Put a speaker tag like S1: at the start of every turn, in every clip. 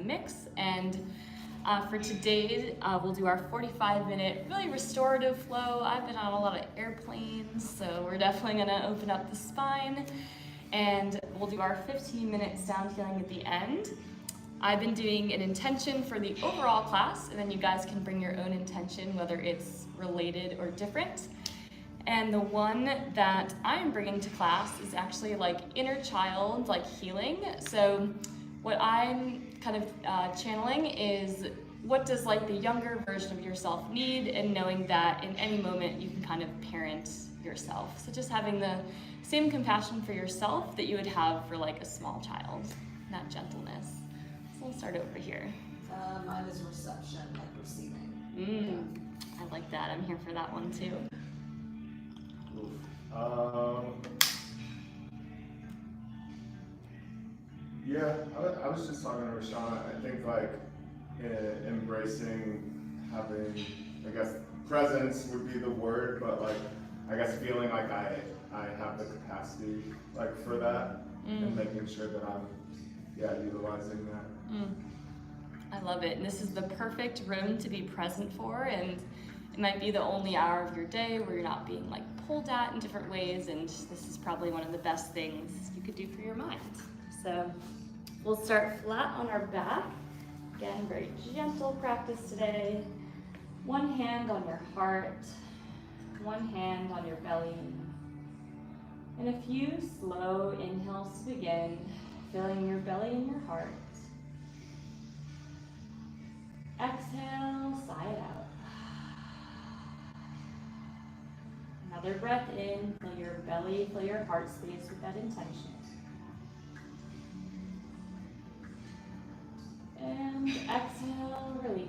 S1: mix. And for today, we'll do our 45-minute really restorative flow. I've been on a lot of airplanes, so we're definitely gonna open up the spine. And we'll do our 15-minute sound healing at the end. I've been doing an intention for the overall class, and then you guys can bring your own intention, whether it's related or different. And the one that I'm bringing to class is actually like inner child, like healing. So what I'm kind of channeling is what does like the younger version of yourself need, and knowing that in any moment you can kind of parent yourself. So just having the same compassion for yourself that you would have for like a small child, that gentleness. So we'll start over here.
S2: Mine is reception, like receiving.
S1: I like that. I'm here for that one too.
S3: Yeah, I was just talking to Rashawn. I think like embracing having, I guess presence would be the word, but like I guess feeling like I have the capacity like for that, and making sure that I'm utilizing that.
S1: I love it. And this is the perfect room to be present for, and it might be the only hour of your day where you're not being like pulled at in different ways, and this is probably one of the best things you could do for your mind. So we'll start flat on our back. Again, very gentle practice today. One hand on your heart, one hand on your belly. And a few slow inhales to begin, filling your belly and your heart. Exhale, sigh it out. Another breath in, fill your belly, fill your heart space with that intention. And exhale, release.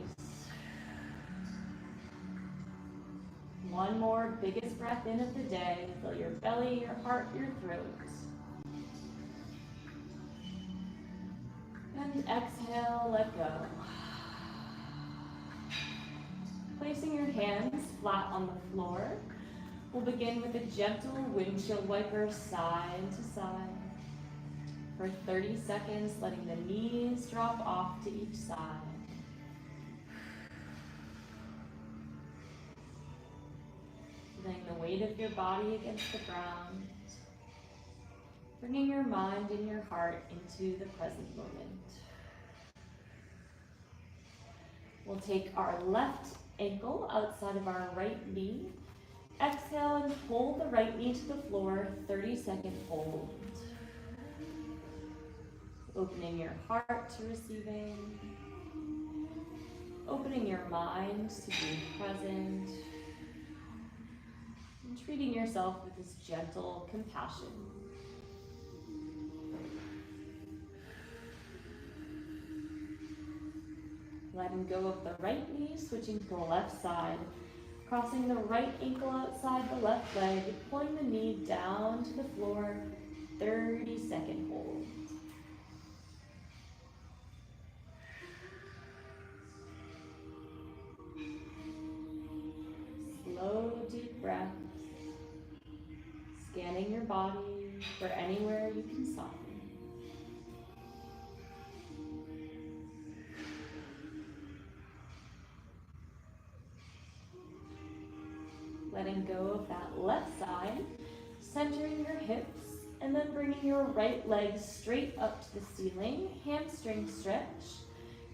S1: One more biggest breath in of the day, fill your belly, your heart, your throat. And exhale, let go. Placing your hands flat on the floor, we'll begin with a gentle windshield wiper side to side. For 30 seconds, letting the knees drop off to each side. Laying the weight of your body against the ground. Bringing your mind and your heart into the present moment. We'll take our left ankle outside of our right knee. Exhale and hold the right knee to the floor, 30-second hold. Opening your heart to receiving. Opening your mind to being present. And treating yourself with this gentle compassion. Letting go of the right knee, switching to the left side. Crossing the right ankle outside the left leg, pulling the knee down to the floor, 30-second hold. Slow, deep breaths. Scanning your body for anywhere you can soften. Letting go of that left side, centering your hips, and then bringing your right leg straight up to the ceiling, hamstring stretch.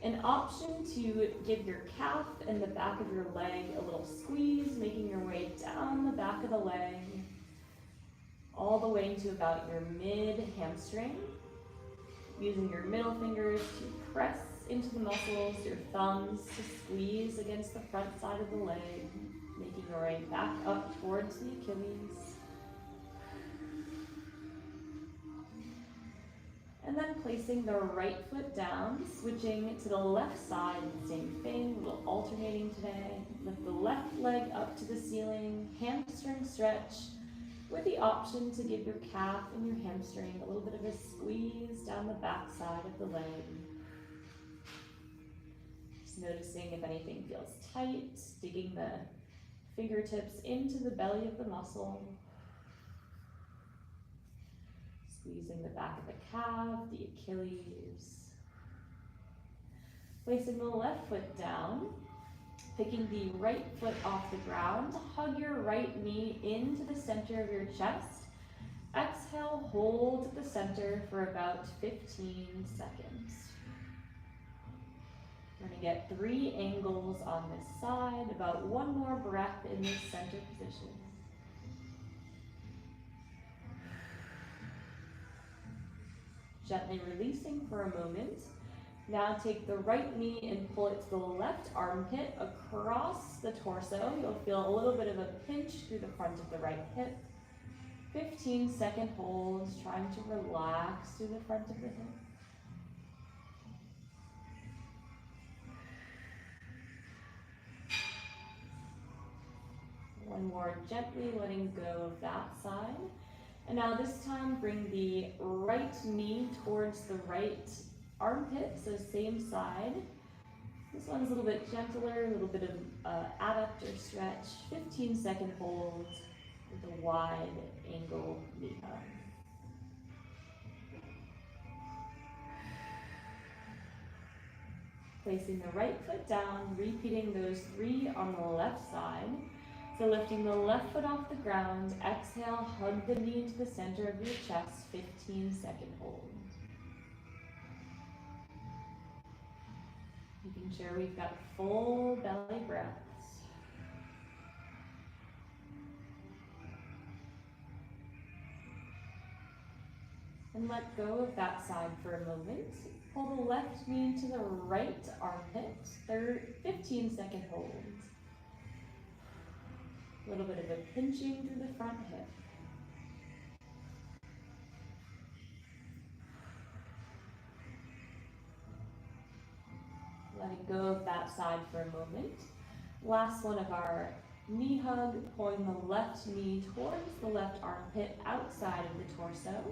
S1: An option to give your calf and the back of your leg a little squeeze, making your way down the back of the leg, all the way to about your mid-hamstring. Using your middle fingers to press into the muscles, your thumbs to squeeze against the front side of the leg, making your way back up towards the Achilles. And then placing the right foot down, switching to the left side, same thing, a little alternating today. Lift the left leg up to the ceiling, hamstring stretch, with the option to give your calf and your hamstring a little bit of a squeeze down the back side of the leg. Just noticing if anything feels tight, digging the fingertips into the belly of the muscle. Squeezing the back of the calf, the Achilles.
S4: Placing the left foot down, picking the right foot off the ground, hug your right knee into the center of your chest. Exhale, hold at the center for about 15 seconds. We're gonna get 3 angles on this side, about 1 more breath in this center position. Gently releasing for a moment. Now take the right knee and pull it to the left armpit across the torso. You'll feel a little bit of a pinch through the front of the right hip. 15-second holds, trying to relax through the front of the hip. One more, gently letting go of that side. And now this time, bring the right knee towards the right armpit, so same side. This one's a little bit gentler, a little bit of adductor stretch. 15-second hold with a wide angle knee hug. Placing the right foot down, repeating those 3 on the left side. So lifting the left foot off the ground, exhale, hug the knee into the center of your chest, 15-second hold. Making sure we've got full belly breaths. And let go of that side for a moment. Pull the left knee to the right armpit, 15-second hold. A little bit of a pinching through the front hip. Letting go of that side for a moment. Last one of our knee hug, pulling the left knee towards the left armpit outside of the torso.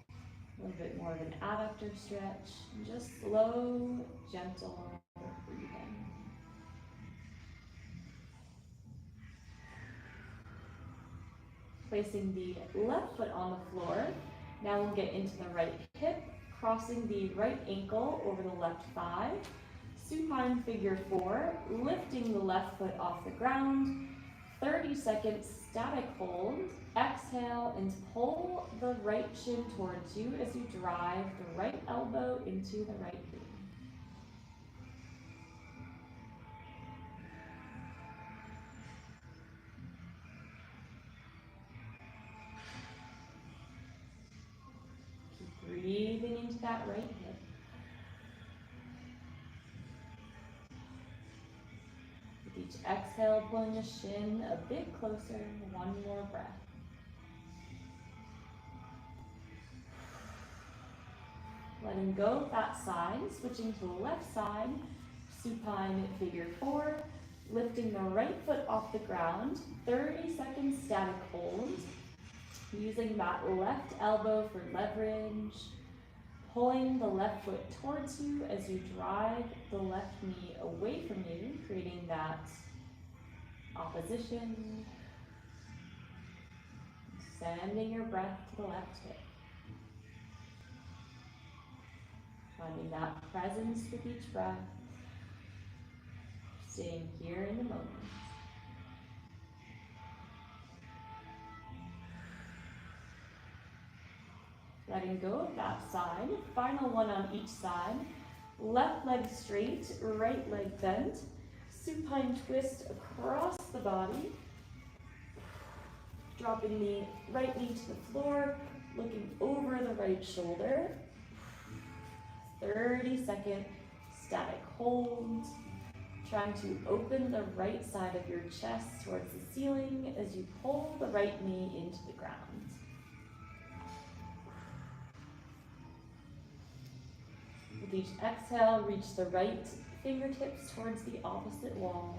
S4: A little bit more of an adductor stretch. Just slow, gentle breathing. Placing the left foot on the floor. Now we'll get into the right hip, crossing the right ankle over the left thigh. Supine figure 4, lifting the left foot off the ground. 30-second static hold. Exhale and pull the right shin towards you as you drive the right elbow into the right knee. Breathing into that right hip. With each exhale, pulling the shin a bit closer. 1 more breath. Letting go of that side, switching to the left side, supine figure 4, lifting the right foot off the ground, 30-second static hold. Using that left elbow for leverage, pulling the left foot towards you as you drive the left knee away from you, creating that opposition. Sending your breath to the left hip. Finding that presence with each breath. Staying here in the moment. Letting go of that side. Final one on each side. Left leg straight, right leg bent. Supine twist across the body. Dropping the right knee to the floor, looking over the right shoulder. 30-second static hold. Trying to open the right side of your chest towards the ceiling as you pull the right knee into the ground. With each exhale, reach the right fingertips towards the opposite wall.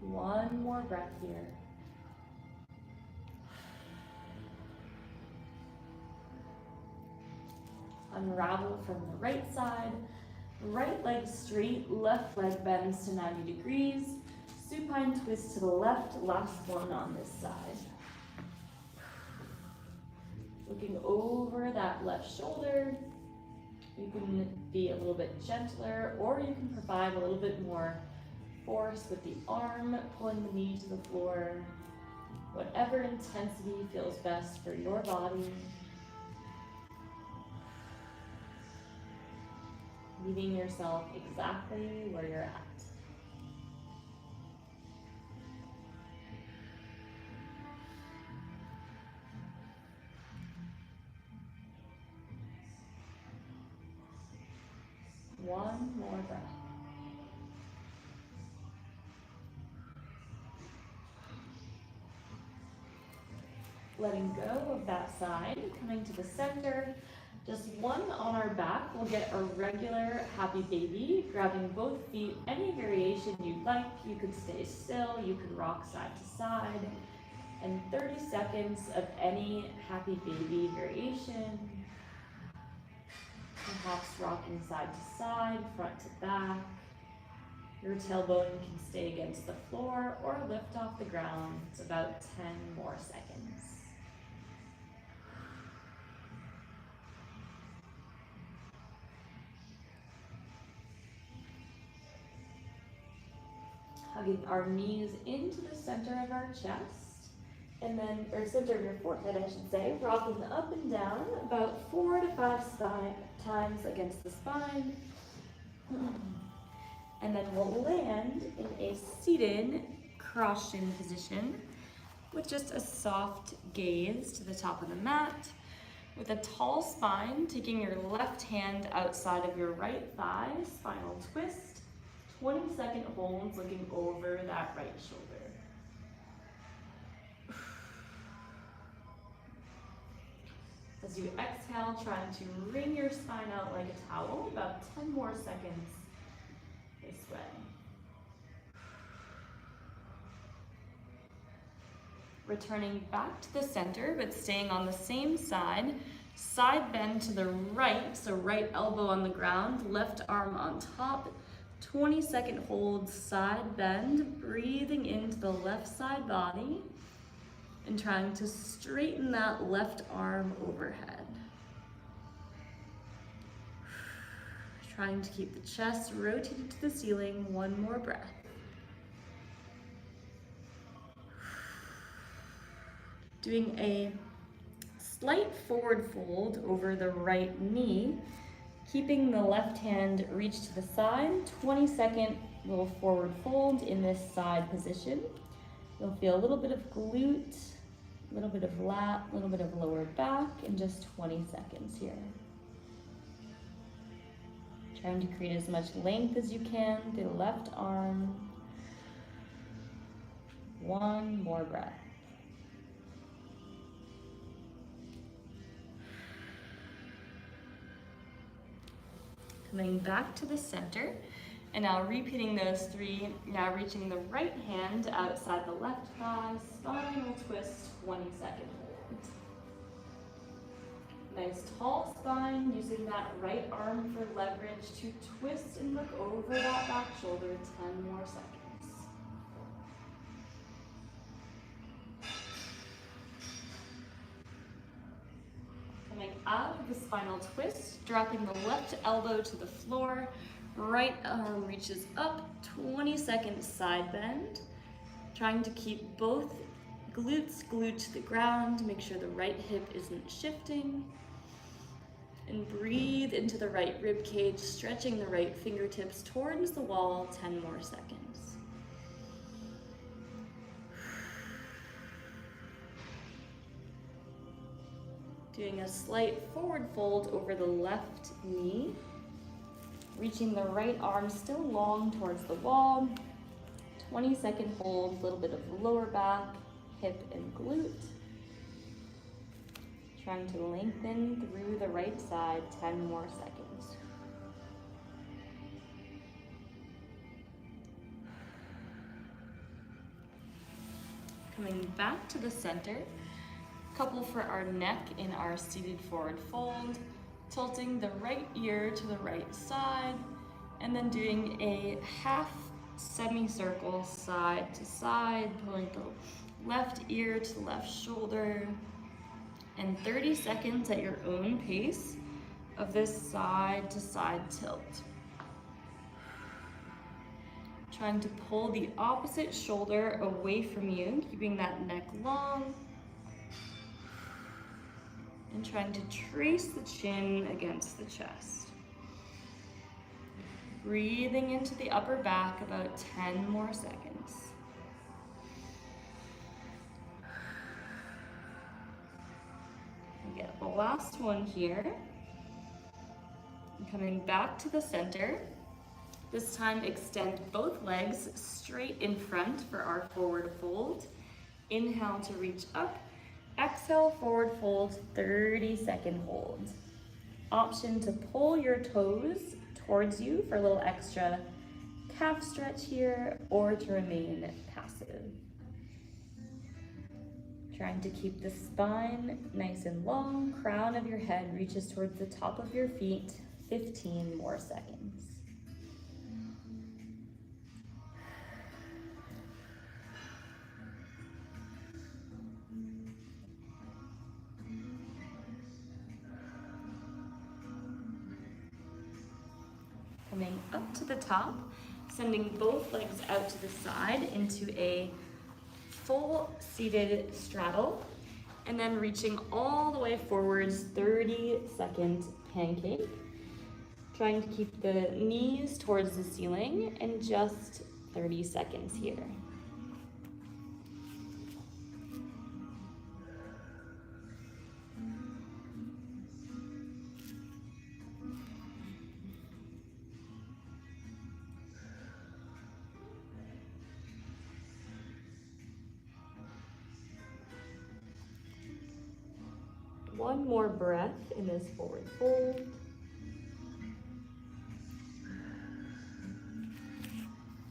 S4: One more breath here. Unravel from the right side. Right leg straight, left leg bends to 90 degrees. Supine twist to the left, last one on this side. Looking over that left shoulder. You can be a little bit gentler, or you can provide a little bit more force with the arm, pulling the knee to the floor. Whatever intensity feels best for your body. Meeting yourself exactly where you're at. One more breath. Letting go of that side, coming to the center. Just one on our back, we'll get a regular happy baby, grabbing both feet, any variation you'd like. You could stay still, you could rock side to side, and 30 seconds of any happy baby variation. Perhaps rocking side to side, front to back. Your tailbone can stay against the floor or lift off the ground. It's about 10 more seconds. Hugging our knees into the center of our chest, and then, or center of your forehead, I should say, rocking up and down about 4 to 5 times against the spine. And then we'll land in a seated cross-shin position with just a soft gaze to the top of the mat, with a tall spine, taking your left hand outside of your right thigh, spinal twist. 20-second holds, looking over that right shoulder. As you exhale, trying to wring your spine out like a towel, about 10 more seconds this way. Returning back to the center, but staying on the same side. Side bend to the right, so right elbow on the ground, left arm on top. 20-second hold, side bend, breathing into the left side body and trying to straighten that left arm overhead. Trying to keep the chest rotated to the ceiling. One more breath. Doing a slight forward fold over the right knee, keeping the left hand reached to the side. 20-second little forward fold in this side position. You'll feel a little bit of glute, a little bit of lat, a little bit of lower back in just 20 seconds here. Trying to create as much length as you can through the left arm. One more breath. Coming back to the center, and now repeating those three, now reaching the right hand outside the left thigh, spinal twist, 20-second hold. Nice tall spine, using that right arm for leverage to twist and look over that back shoulder, 10 more seconds. Coming out of the spinal twist, dropping the left elbow to the floor, right arm reaches up, 20-second side bend. Trying to keep both glutes glued to the ground, make sure the right hip isn't shifting. And breathe into the right rib cage, stretching the right fingertips towards the wall, 10 more seconds. Doing a slight forward fold over the left knee, reaching the right arm still long towards the wall. 20-second hold, a little bit of lower back, hip and glute. Trying to lengthen through the right side, 10 more seconds. Coming back to the center. Couple for our neck in our seated forward fold, tilting the right ear to the right side, and then doing a half semicircle side to side, pulling the left ear to the left shoulder,
S1: and 30 seconds at your own pace of this side to side tilt. Trying to pull the opposite shoulder away from you, keeping that neck long. And trying to trace the chin against the chest. Breathing into the upper back, about 10 more seconds. We get the last one here. And coming back to the center. This time extend both legs straight in front for our forward fold. Inhale to reach up. Exhale, forward fold, 30-second hold. Option to pull your toes towards you for a little extra calf stretch here, or to remain passive. Trying to keep the spine nice and long, crown of your head reaches towards the top of your feet, 15 more seconds. Coming up to the top, sending both legs out to the side into a full seated straddle, and then reaching all the way forwards, 30-second pancake. Trying to keep the knees towards the ceiling, and just 30 seconds here. One more breath in this forward fold.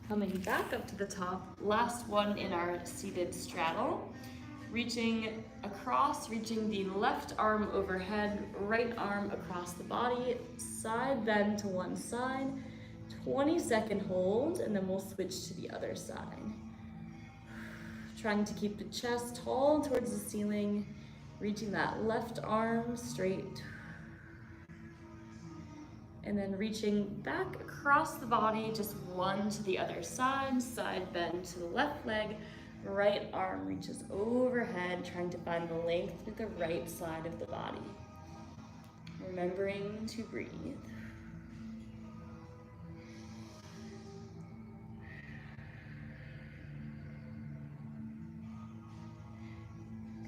S1: Coming back up to the top, last one in our seated straddle. Reaching across, reaching the left arm overhead, right arm across the body, side bend to one side, 20-second hold, and then we'll switch to the other side. Trying to keep the chest tall towards the ceiling, reaching that left arm straight. And then reaching back across the body, just one to the other side, side bend to the left leg, right arm reaches overhead, trying to find the length through the right side of the body. Remembering to breathe.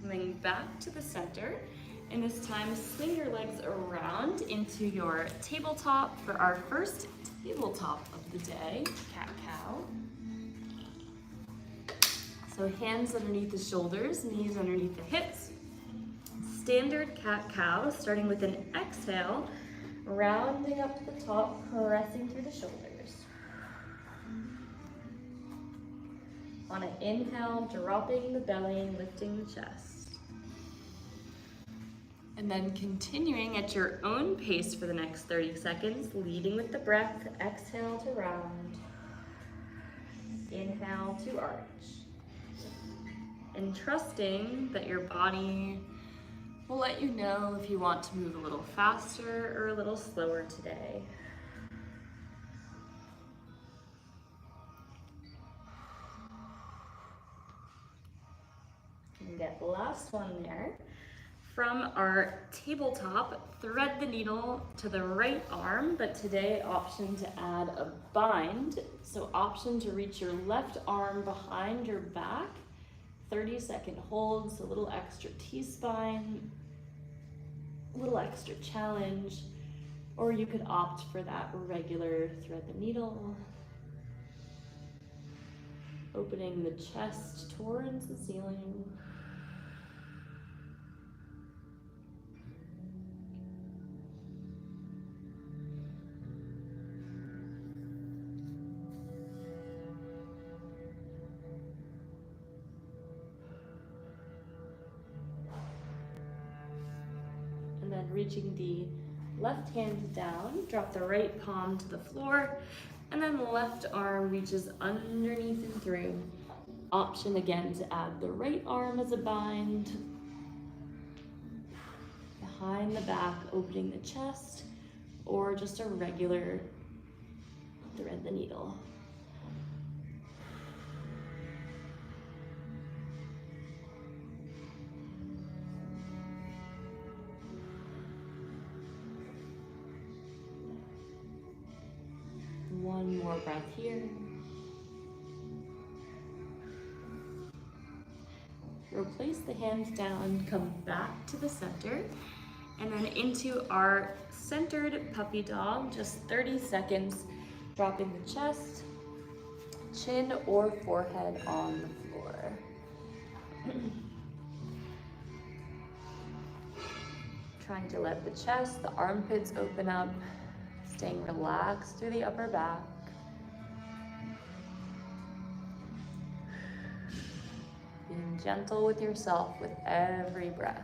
S1: Coming back to the center, and this time swing your legs around into your tabletop for our first tabletop of the day, cat-cow. So hands underneath the shoulders, knees underneath the hips. Standard cat-cow, starting with an exhale, rounding up to the top, pressing through the shoulders. On an inhale, dropping the belly, lifting the chest. And then continuing at your own pace for the next 30 seconds, leading with the breath, exhale to round, inhale to arch. And trusting that your body will let you know if you want to move a little faster or a little slower today. And get the last one there. From our tabletop, thread the needle to the right arm, but today option to add a bind. So option to reach your left arm behind your back, 30-second hold, so a little extra T-spine, a little extra challenge, or you could opt for that regular thread the needle. Opening the chest towards the ceiling. And then reaching the left hand down, drop the right palm to the floor, and then the left arm reaches underneath and through. Option again to add the right arm as a bind.
S4: behind the back, opening the chest, or just a regular thread the needle. One more breath here. Replace the hands down, come back to the center, and then into our centered puppy dog, just 30 seconds, dropping the chest, chin or forehead on the floor. Trying to let the chest, the armpits open up, staying relaxed through the upper back. Being gentle with yourself with every breath.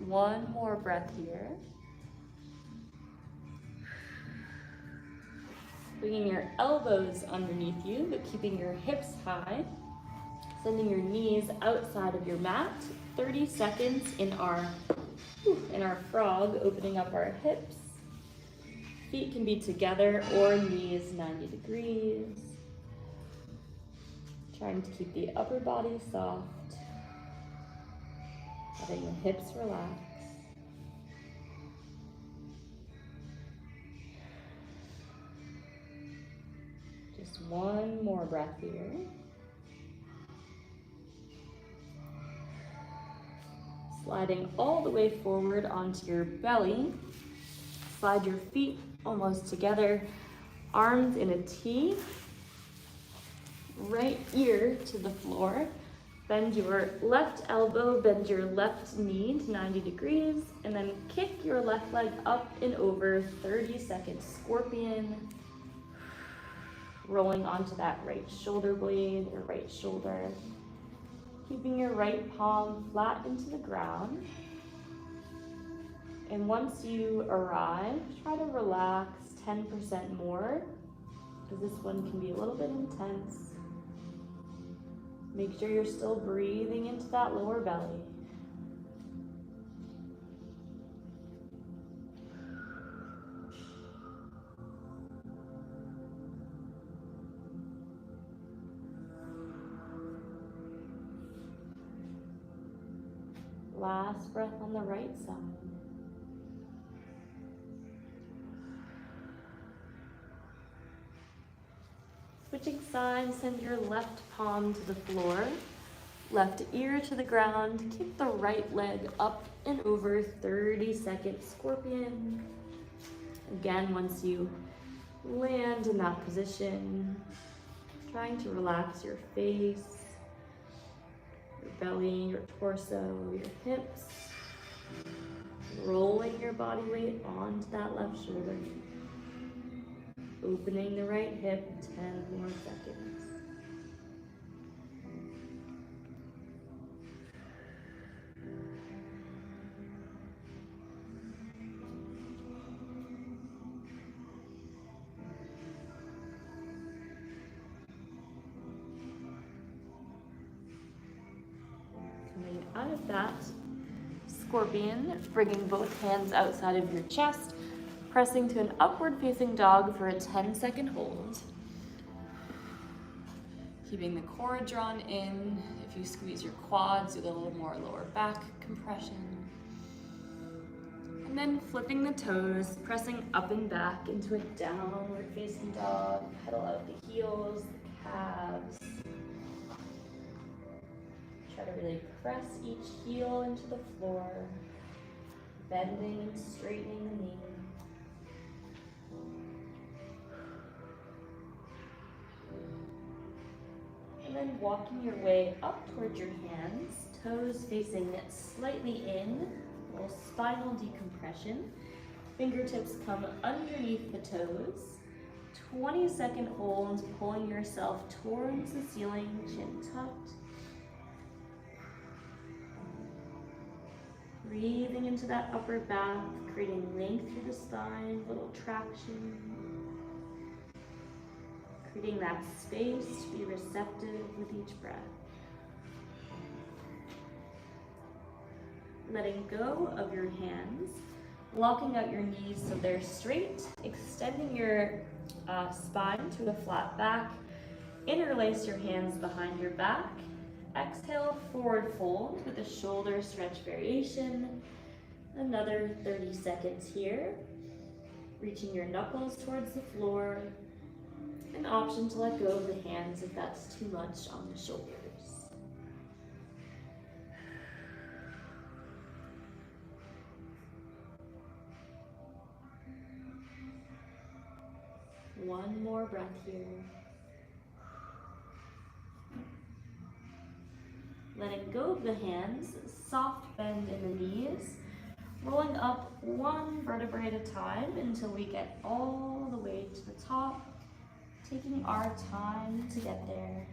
S4: One more breath here. Bringing your elbows underneath you, but keeping your hips high. Sending your knees outside of your mat. 30 seconds in our frog, opening up our hips. Feet can be together or knees 90 degrees. Trying to keep the upper body soft. Letting the hips relax. Just one more breath here. Sliding all the way forward onto your belly. Slide your feet almost together, arms in a T. Right ear to the floor. Bend your left elbow, bend your left knee to 90 degrees, and then kick your left leg up and over, 30 seconds scorpion. Rolling onto that right shoulder blade or right shoulder. Keeping your right palm flat into the ground. And once you arrive, try to relax 10% more, because this one can be a little bit intense. Make sure you're still breathing into that lower belly. Last breath on the right side. Switching sides, send your left palm to the floor, left ear to the ground. Keep the right leg up and over, 30 seconds scorpion. Again, once you land in that position, trying to relax your face, your belly, your torso, your hips. Rolling your body weight onto that left shoulder. Opening the right hip, 10 more seconds. Coming out of that scorpion, bringing both hands outside of your chest, pressing to an upward facing dog for a 10-second hold. Keeping the core drawn in. If you squeeze your quads, you get a little more lower back compression. And then flipping the toes, pressing up and back into a downward facing dog. Pedal out the heels, the calves. Try to really press each heel into the floor, bending and straightening the knee. And then walking your way up towards your hands, toes facing slightly in, a little spinal decompression. Fingertips come underneath the toes. 20-second hold, pulling yourself towards the ceiling, chin tucked. Breathing into that upper back, creating length through the spine, little traction. creating that space to be receptive with each breath. Letting go of your hands, locking out your knees so they're straight, extending your spine to a flat back. Interlace your hands behind your back. Exhale, forward fold with a shoulder stretch variation. Another 30 seconds here. Reaching your knuckles towards the floor. An option to let go of the hands if that's too much on the shoulders. One more breath here. Letting go of the hands, soft bend in the knees, rolling up one vertebrae at a time until we get all the way to the top, taking our time to get there.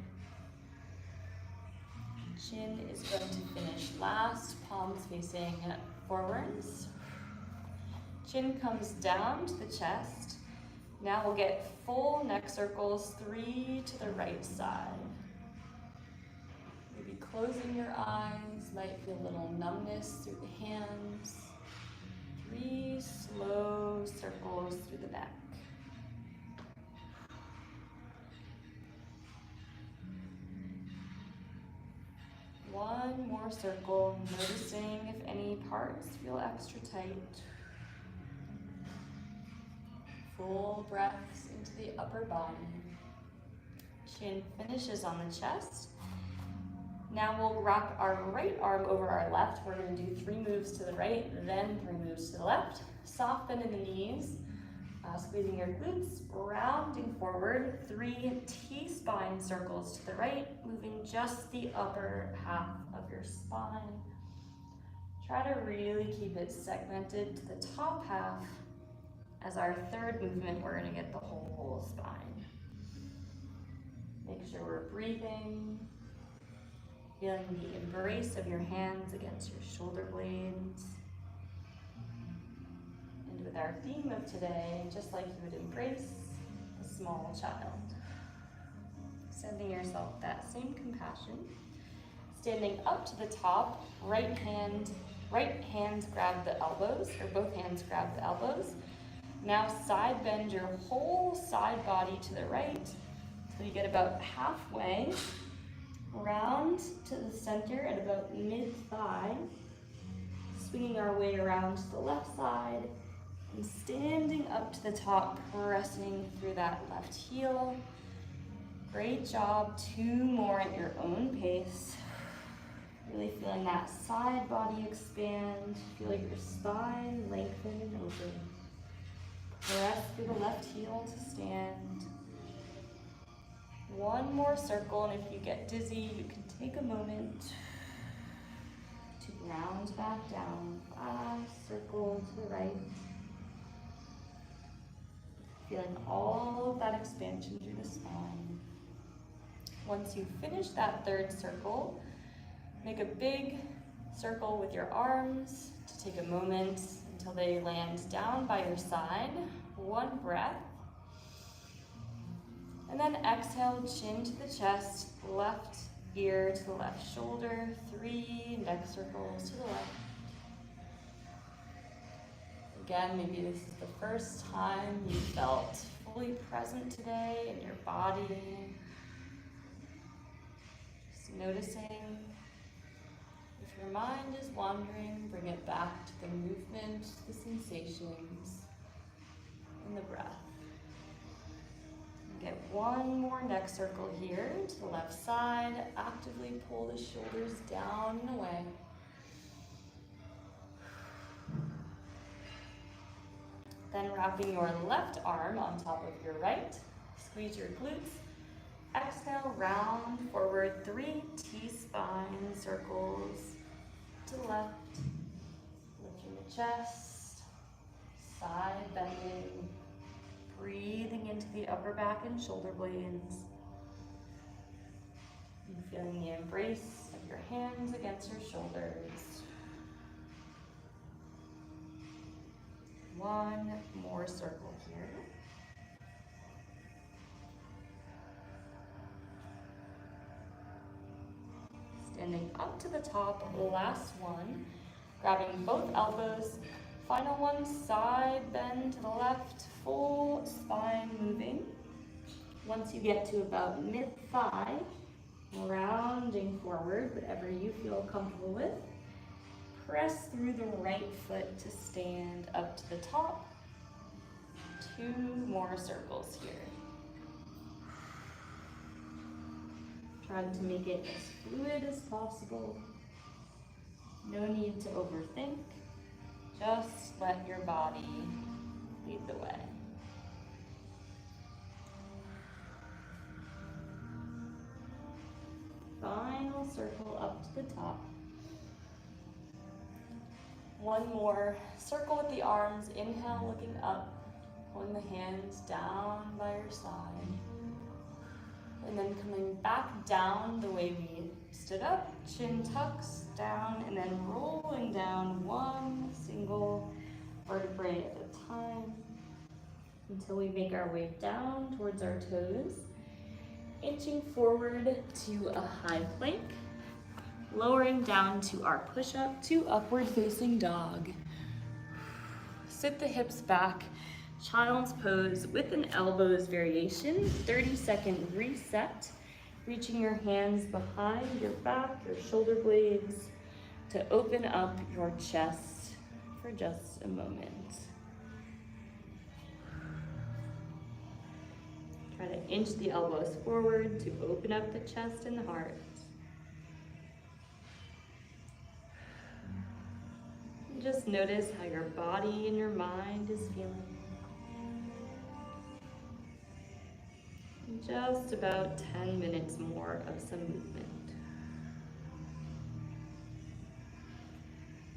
S4: Chin is going to finish last, palms facing forwards. Chin comes down to the chest. Now we'll get full neck circles, 3 to the right side. Maybe closing your eyes, might feel a little numbness through the hands. 3 slow circles through the neck. One more circle, noticing if any parts feel extra tight. Full breaths into the upper body. Chin finishes on the chest. Now we'll wrap our right arm over our left. We're going to do 3 moves to the right, then 3 moves to the left. Soft bend in the knees, squeezing your glutes, rounding forward. 3 T-spine circles to the right, moving just the upper half of your spine. Try to really keep it segmented to the top half. As our third movement, we're going to get the whole spine. Make sure we're breathing, feeling the embrace of your hands against your shoulder blades. And with our theme of today, just like you would embrace a small child. Sending yourself that same compassion. Standing up to the top, right hands grab the elbows, or both hands grab the elbows. Now side bend your whole side body to the right, so you get about halfway, round to the center at about mid-thigh, swinging our way around to the left side, and standing up to the top, pressing through that left heel. Great job, 2 more at your own pace. Really feeling that side body expand, feel like your spine lengthen and open. Press through the left heel to stand. 1 more circle, and if you get dizzy, you can take a moment to ground back down. 5 circles to the right. Feeling all of that expansion through the spine. Once you finish that 3rd circle, make a big circle with your arms to take a moment until they land down by your side. 1 breath. And then exhale, chin to the chest, left ear to the left shoulder, 3 neck circles to the left. Again, maybe this is the first time you felt fully present today in your body. Just noticing. If your mind is wandering, bring it back to the movement, the sensations, and the breath. Get 1 more neck circle here to the left side. Actively pull the shoulders down and away. Then wrapping your left arm on top of your right. Squeeze your glutes. Exhale, round forward, 3 T-spine circles to the left. Lifting the chest, side bending. Breathing into the upper back and shoulder blades. And feeling the embrace of your hands against your shoulders. 1 more circle here.
S1: standing up to the top, last one. Grabbing both elbows, final one, side bend to the left, full spine moving. Once you get to about mid-thigh, rounding forward, whatever you feel comfortable with. Press through the right foot to stand up to the top. 2 more circles here. Trying to make it as fluid as possible. No need to overthink. Just let your body lead the way. Final circle up to the top. One more circle with the arms. Inhale, looking up, pulling the hands down by your side. And then coming back down the way we stood up, chin tucks down, and then rolling down one single vertebrae at a time until we make our way down towards our toes. Inching forward to a high plank, lowering down to our push-up to upward facing dog. Sit the hips back, child's pose with an elbows variation, 30-second reset, reaching your hands behind your back, your shoulder blades, to open up your chest for just a moment. Try to inch the elbows forward to open up the chest and the heart. And just notice how your body and your mind is feeling. Just about 10 minutes more of some movement.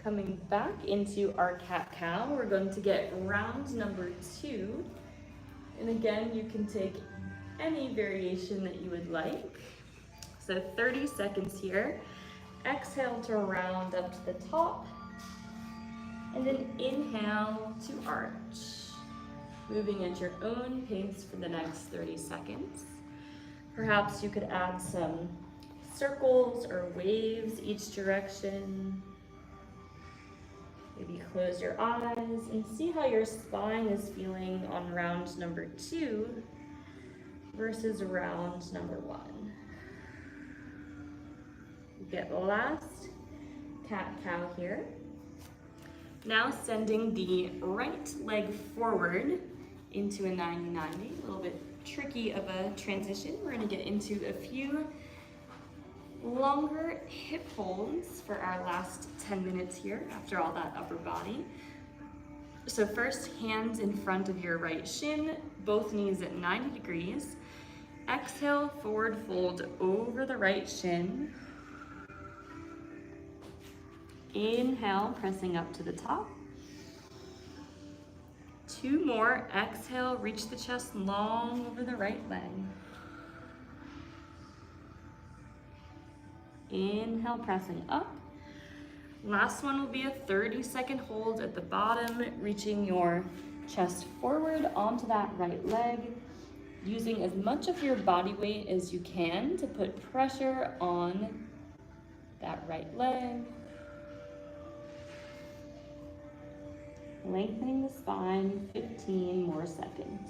S1: Coming back into our cat-cow, we're going to get round number 2. And again, you can take any variation that you would like. So 30 seconds here. Exhale to round up to the top. And then inhale to arch. Moving at your own pace for the next 30 seconds. Perhaps you could add some circles or waves each direction. Maybe close your eyes and see how your spine is feeling on round number 2 versus round number 1. You get the last cat-cow here. Now sending the right leg forward into a 90-90, a little bit tricky of a transition. We're gonna get into a few longer hip holds for our last 10 minutes here after all that upper body. So first, hands in front of your right shin, both knees at 90 degrees. Exhale, forward fold over the right shin. Inhale, pressing up to the top. 2 more. Exhale, reach the chest long over the right leg. Inhale, pressing up. Last one will be a 30-second hold at the bottom, reaching your chest forward onto that right leg, using as much of your body weight as you can to put pressure on that right leg. Lengthening the spine, 15 more seconds.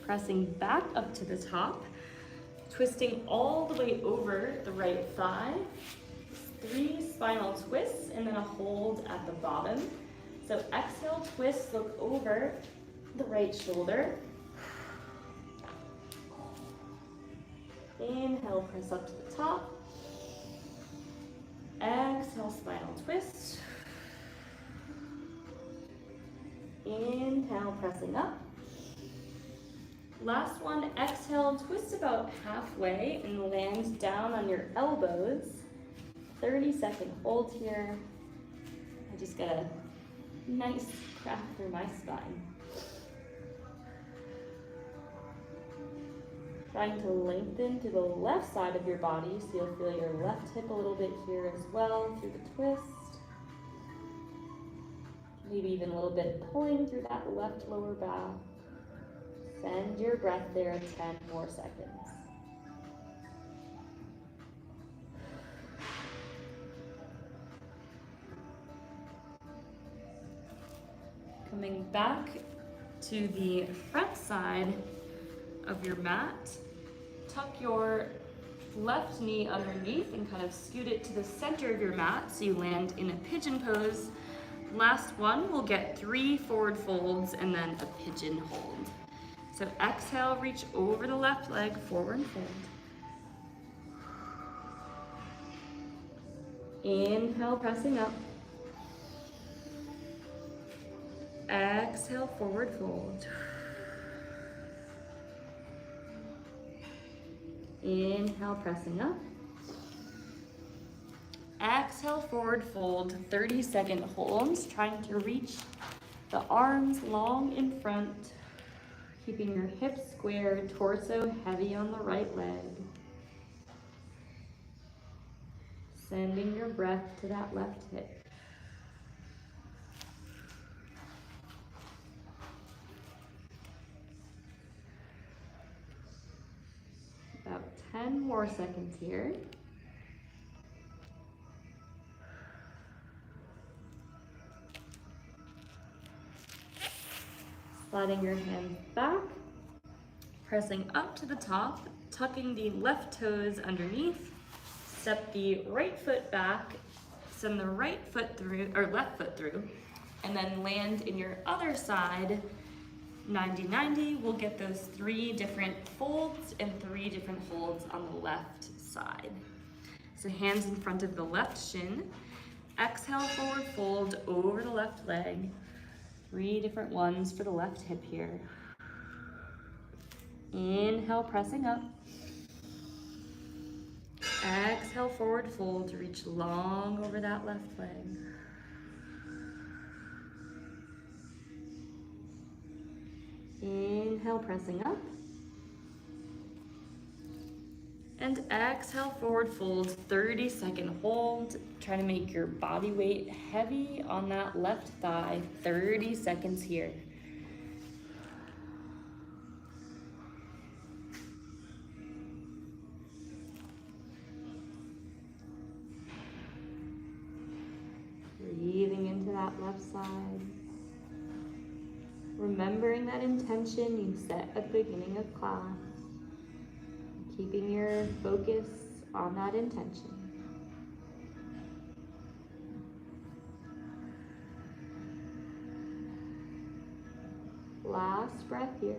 S1: Pressing back up to the top, twisting all the way over the right thigh, 3 spinal twists, and then a hold at the bottom. So exhale, twist, look over the right shoulder. Inhale, press up to the top. Exhale, spinal twist. Inhale, pressing up. Last one, exhale, twist about halfway and land down on your elbows. 30-second hold here. I just got a nice crack through my spine. Trying to lengthen to the left side of your body, so you'll feel your left hip a little bit here as well through the twist.
S4: maybe even a little bit pulling through that left lower back. Send your breath there 10 more seconds. Coming back to the front side of your mat, tuck your left knee underneath and kind of scoot it to the center of your mat so you land in a pigeon pose. Last one, we'll get 3 forward folds and then a pigeon hold. So exhale, reach over the left leg, forward fold. Inhale, pressing up. Exhale, forward fold. Inhale, pressing up. Exhale, forward fold, 30-second holds, trying to reach the arms long in front, keeping your hips square, torso heavy on the right leg. Sending your breath to that left hip. About 10 more seconds here. Sliding your hands back, pressing up to the top, tucking the left toes underneath, step the right foot back, send the right foot through, or left foot through, and then land in your other side, 90-90. We'll get those 3 different folds and 3 different holds on the left side. So hands in front of the left shin, exhale, forward fold over the left leg. 3 different ones for the left hip here. Inhale, pressing up. Exhale, forward fold to reach long over that left leg. Inhale, pressing up. And exhale, forward fold, 30-second hold. Try to make your body weight heavy on that left thigh, 30 seconds here. Breathing into that left side. Remembering that intention you set at the beginning of class. Keeping your focus on that intention. Last breath here.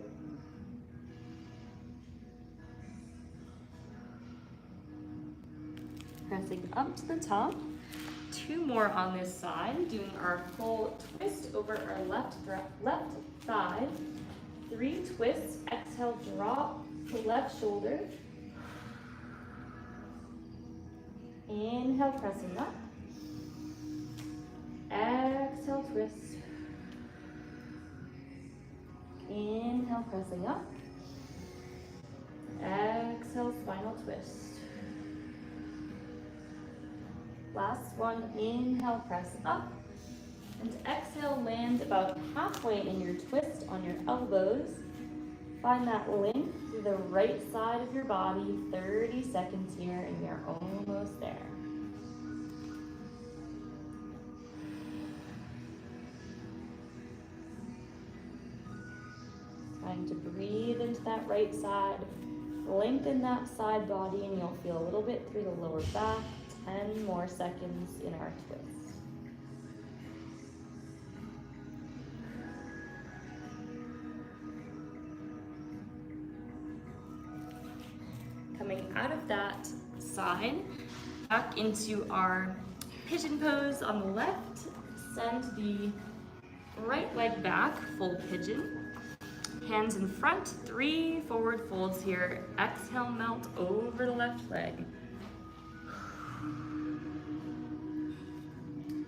S4: Pressing up to the top. 2 more on this side, doing our full twist over our left thigh. 3 twists. Exhale, drop the left shoulder. Inhale, pressing up. Exhale, twist. Inhale, pressing up. Exhale, spinal twist. Last one, inhale, press up. And exhale, land about halfway in your twist on your elbows. Find that length through the right side of your body, 30 seconds here, and we are almost there. Trying to breathe into that right side, lengthen that side body, and you'll feel a little bit through the lower back. 10 more seconds in our twist. Coming out of that side, back into our pigeon pose on the left. Send the right leg back, full pigeon. Hands in front, 3 forward folds here. Exhale, melt over the left leg.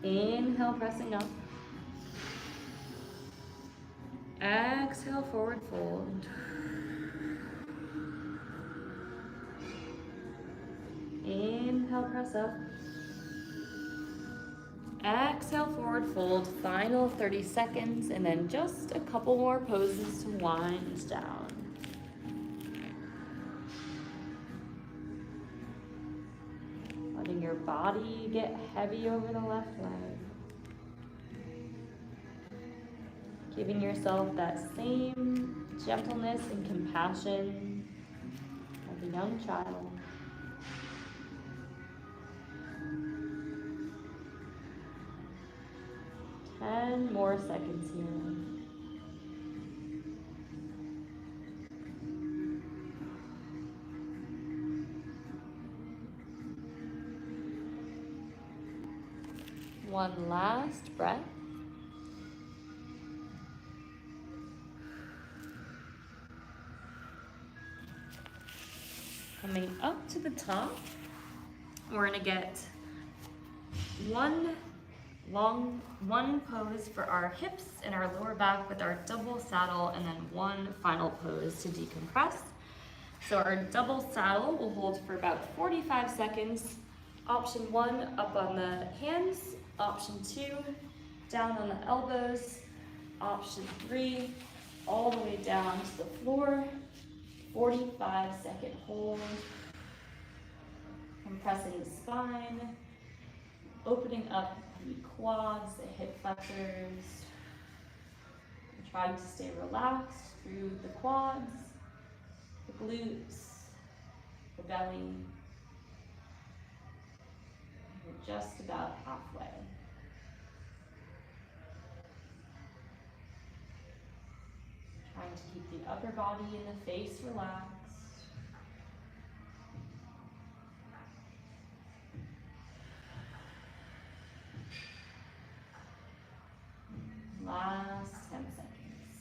S4: Inhale, pressing up. Exhale, forward fold. Inhale, press up.
S1: Exhale, forward fold, final 30 seconds, and then just a couple more poses to wind down. Letting your body get heavy over the left leg. Giving yourself that same gentleness and compassion of a young child. 10 more seconds here. One last breath. Coming up to the top, we're gonna get one pose for our hips and our lower back with our double saddle, and then one final pose to decompress. So our double saddle will hold for about 45 seconds. Option 1, up on the hands. Option 2, down on the elbows. Option 3, all the way down to the floor. 45-second hold. Compressing the spine, opening up the quads, the hip flexors. And trying to stay relaxed through the quads, the glutes, the belly. We're just about halfway. Trying to keep the upper body and the face relaxed. Last 10 seconds.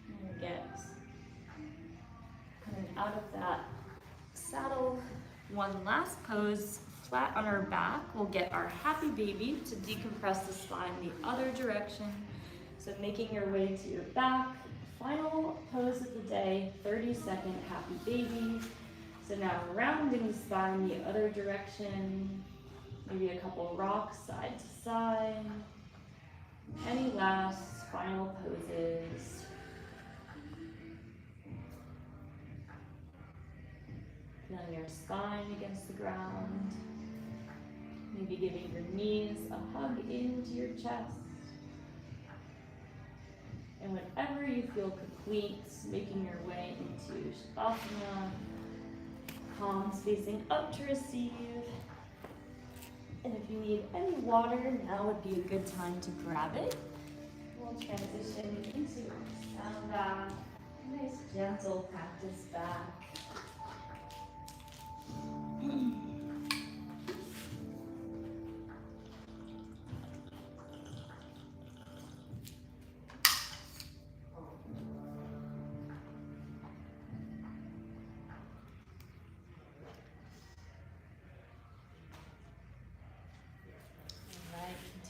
S1: And we get coming out of that saddle. One last pose, flat on our back. We'll get our happy baby to decompress the spine the other direction. So making your way to your back. Final pose of the day, 30-second happy baby. So now rounding the spine the other direction. Maybe a couple rocks side to side. Any last final poses? Feeling your spine against the ground. Maybe giving your knees a hug into your chest. And whenever you feel complete, making your way into Shavasana, palms facing up to receive. And if you need any water, now would be a good time to grab it. We'll transition into sound bath. Nice gentle practice back.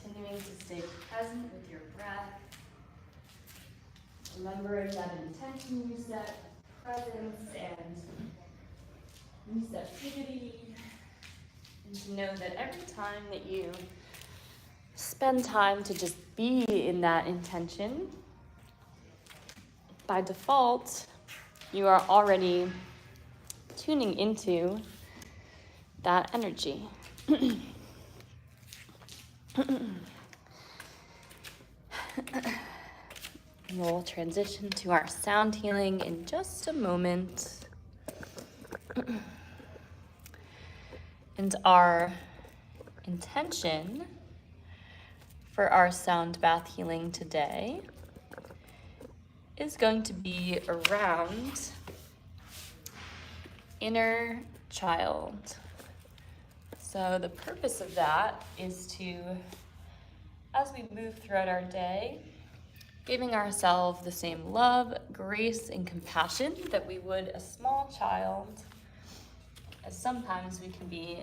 S1: Continuing to stay present with your breath. Remembering that intention you set, presence and receptivity. And to know that every time that you spend time to just be in that intention, by default, you are already tuning into that energy. We'll transition to our sound healing in just a moment. And our intention for our sound bath healing today is going to be around inner child. So the purpose of that is to, as we move throughout our day, giving ourselves the same love, grace, and compassion that we would a small child, as sometimes we can be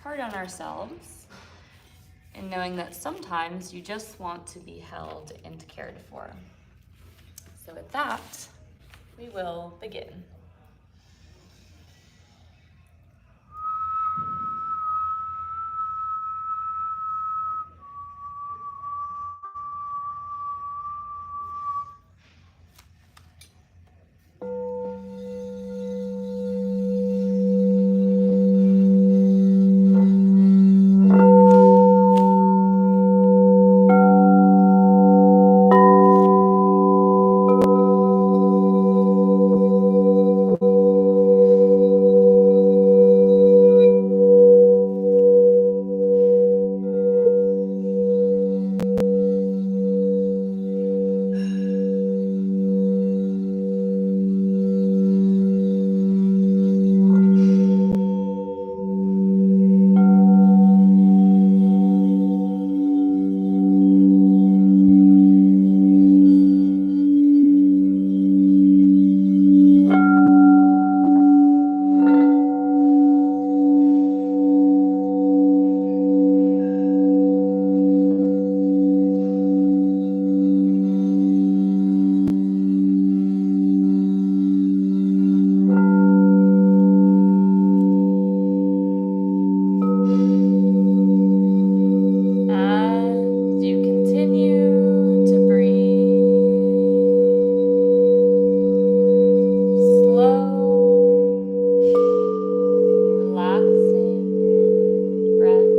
S1: hard on ourselves, and knowing that sometimes you just want to be held and cared for. So with that, we will begin. As you continue to breathe, slow, relaxing breath.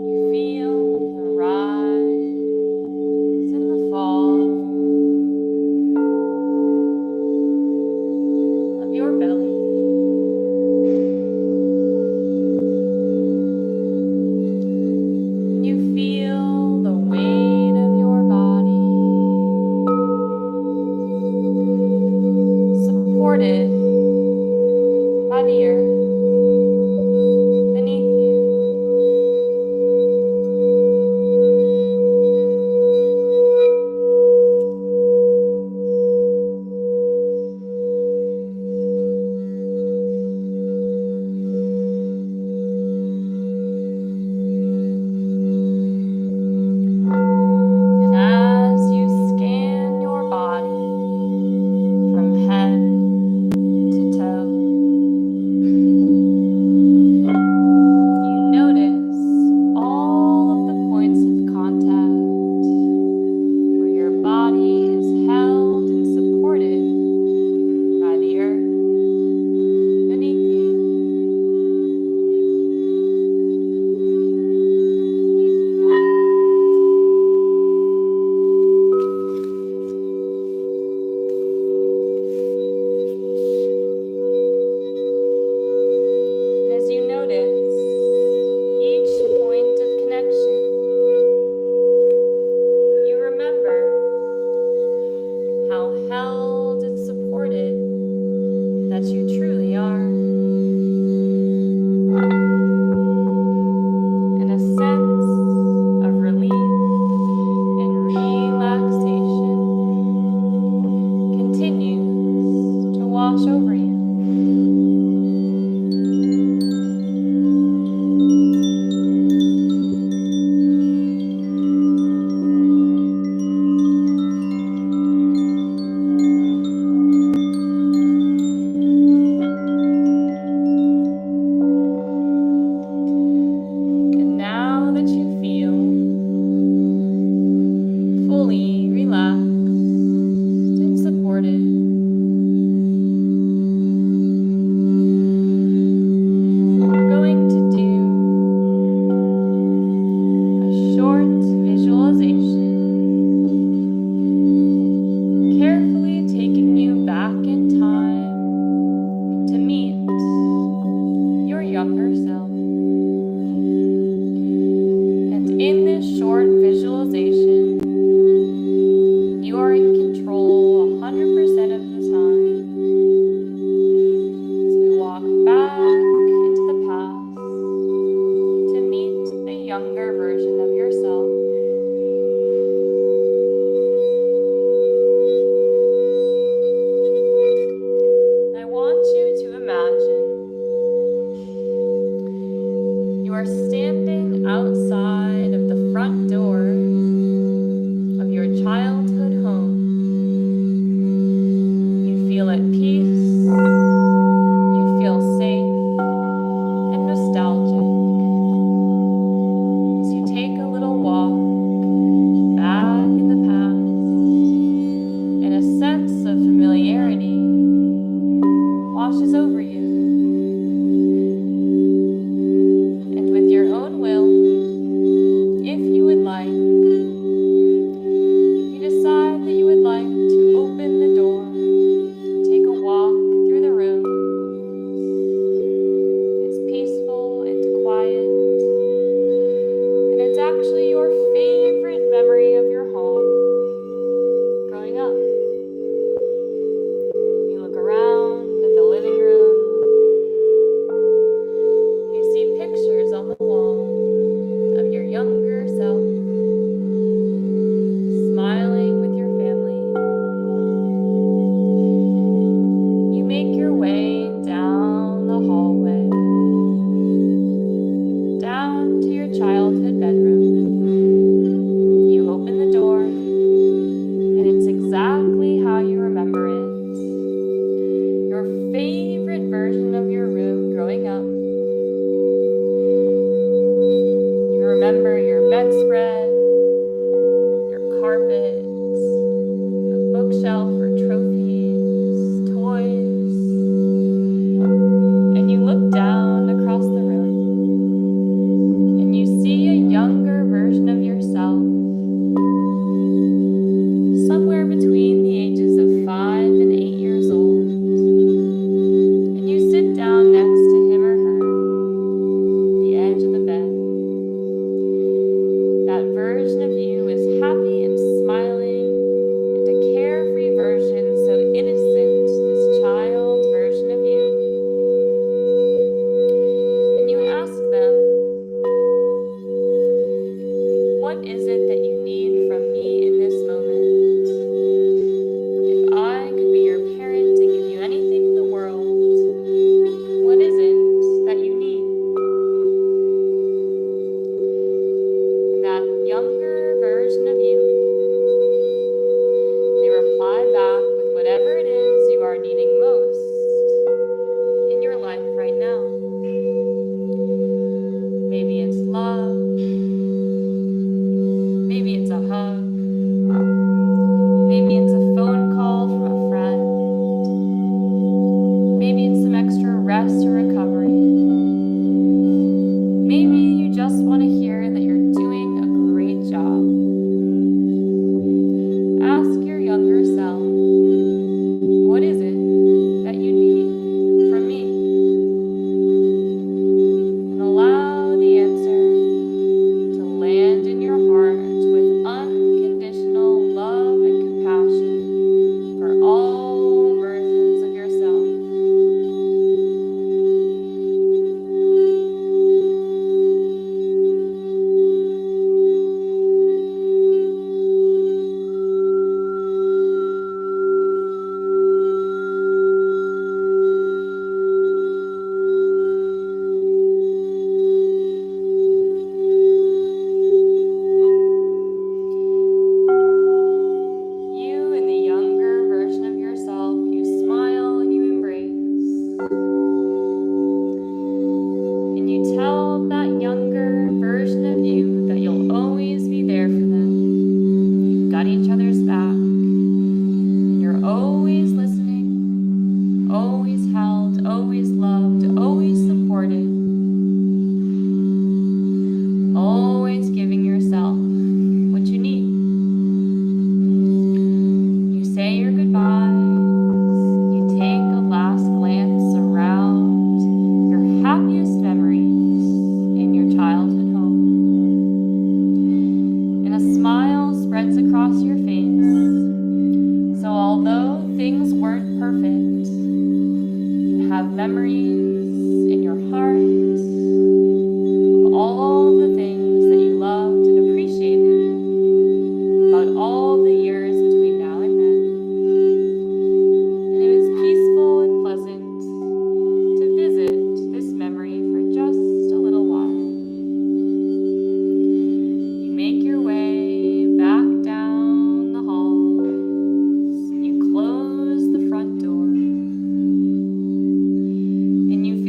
S1: You feel the rise and the fall of your belly. And you feel the weight of your body supported by the earth beneath you. And as you scan your body from head to toe,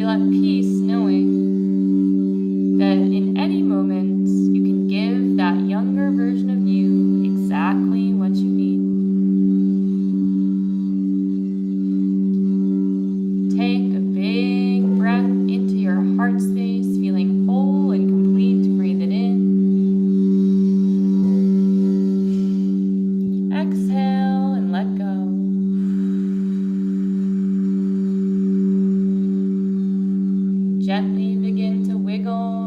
S1: feel at peace knowing that in any moment you can give that younger version of you exactly what you need. Take a big breath into your heart space, feeling whole and complete. Breathe it in. Exhale and let go. Gently begin to wiggle